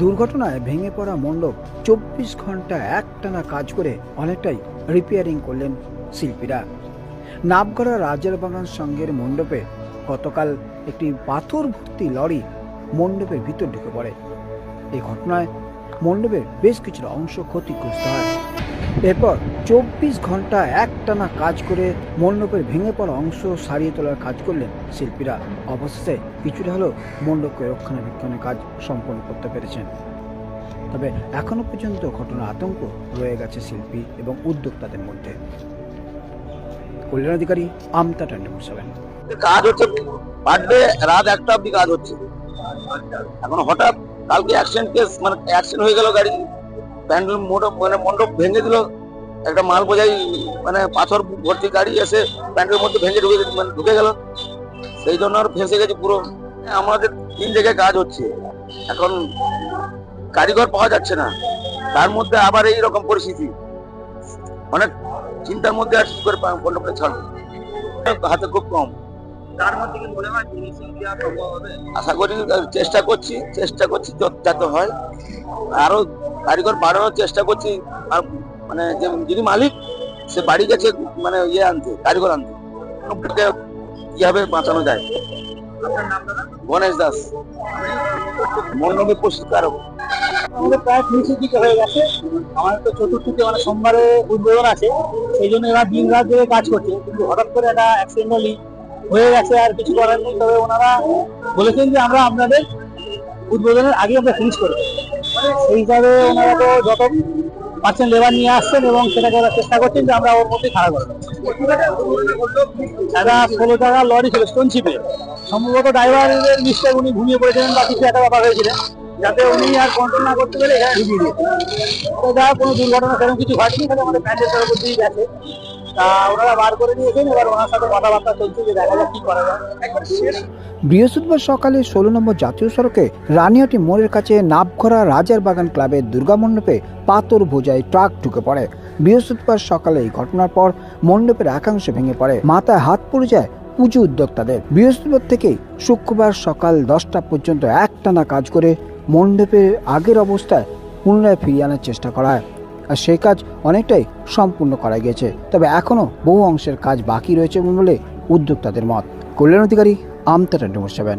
দুর্ঘটনায় ভেঙে পড়া মণ্ডপ 24 ঘন্টা একটানা কাজ করে অনেকটাই রিপেয়ারিং করলেন শিল্পীরা। নাবগড়া রাজার বাগান সংঘের মণ্ডপে গতকাল একটি পাথর ভর্তি লরি মণ্ডপের ভিতর ঢুকে পড়ে। এই ঘটনায় মণ্ডপের বেশ কিছুটা অংশ ক্ষতিগ্রস্ত হয়। এরপর 24 ঘন্টা একটানা কাজ করে মণ্ডপের ভেঙে পড়া অংশ সারিয়ে তোলার কাজ করলেন শিল্পীরা। অবশেষে কিছুটা হলেও মণ্ডপকে রক্ষণাবেক্ষণের কাজ সম্পন্ন করতে পেরেছেন। তবে এখনো পর্যন্ত ঘটনার আতঙ্ক রয়ে গেছে শিল্পী এবং উদ্যোক্তাদের মধ্যে। কল্যাণ অধিকারী, আমতা 24/7। কাজ হচ্ছে পারডে রাত 1টা অব্দি কাজ হচ্ছে। এখন হঠাৎ কালকে অ্যাক্সিডেন্ট কেস, মানে অ্যাক্সিডেন্ট হয়ে গেল, গাড়ি প্যান্ডেল মণ্ডপ ভেঙে দিল। একটা মাল বোঝাই মানে পাথর ভর্তি গাড়ি এসে প্যান্ডেলের মধ্যে ভেঙে ঢুকে গেল। সেই জন্য আর ফেঁসে গেছে পুরো। আমাদের 3 জায়গায় কাজ হচ্ছে, এখন কারিগর পাওয়া যাচ্ছে না, তার মধ্যে আবার এইরকম পরিস্থিতি। অনেক চিন্তার মধ্যে আর কি করে মণ্ডপটা ছাড়বো, হাতে খুব কম। তার মধ্যে কি মনে হয় ফিনিশিং দেওয়া সম্ভব হবে? আশা করি, চেষ্টা করছি যাতে হয়। আরো কারিগর বাড়ানোর চেষ্টা করছি। আর মানে যিনি মালিক, সে বাড়ি গেছে মানে কারিগর আনতে, কিভাবে বাঁচানো যায়। গণেশ দাস, মণ্ডপের প্রস্তুতকারক। আমাদের প্রায় ফিনিশিং দিকে হয়ে গেছে। আমাদের তো চতুর্থীতে মানে সোমবারে উদ্বোধন আছে, সেই জন্য এরা দিন রাত ধরে কাজ করছে। কিন্তু হঠাৎ করে একটা অ্যাক্সিডেন্টালি হয়ে গেছে, আর কিছু করার নেই। তবে ওনারা বলেছেন যে আমরা আপনাদের উদ্বোধনের আগে আমরা ফিনিশ করবো। সেই হিসাবে ওনারা তো যত পাচ্ছেন লেবার নিয়ে আসছেন এবং সেটাকে ওরা চেষ্টা করছেন যে আমরা ওর মধ্যে খাড়া করবো। একটা 16 টাকা লরি ছিল স্টোনশিপে, সম্ভবত ড্রাইভারের মিস্টেক, উনি ঘুমিয়ে পড়েছিলেন বা কিছু একটা ব্যাপার হয়েছিলেন, যাতে উনি আর কন্ট্রোল না করতে পেরে এখানে ঢুকিয়ে দিয়েছে। তো যা কোনো দুর্ঘটনা সেরকম কিছু হয়নি, তাহলে আমাদের প্যান্ডেল তরফ দিয়ে গেছে। তা ওনারা বার করে দিয়েছেন, এবার ওনার সাথে কথাবার্তা চলছে যে দেখা যাক কি করা যায়। বৃহস্পতিবার সকালে 16 নম্বর জাতীয় সড়কে রানিয়াটি মোড়ের কাছে নাবগড়া রাজার বাগান ক্লাবের দুর্গা মণ্ডপে পাথর বোঝাই ট্রাক ঢুকে পড়ে। বৃহস্পতিবার সকালে এই ঘটনার পর মণ্ডপের একাংশ ভেঙে পড়ে, মাথায় হাত পড়ে যায় পুজো উদ্যোক্তাদের। বৃহস্পতিবার থেকে শুক্রবার সকাল 10টা পর্যন্ত একটানা কাজ করে মণ্ডপের আগের অবস্থায় পুনরায় ফিরিয়ে আনার চেষ্টা করা হয়, আর সেই কাজ অনেকটাই সম্পূর্ণ করা গেছে। তবে এখনো বহু অংশের কাজ বাকি রয়েছে বলে উদ্যোক্তাদের মত। কল্যাণ অধিকারী, আমতা 24/7।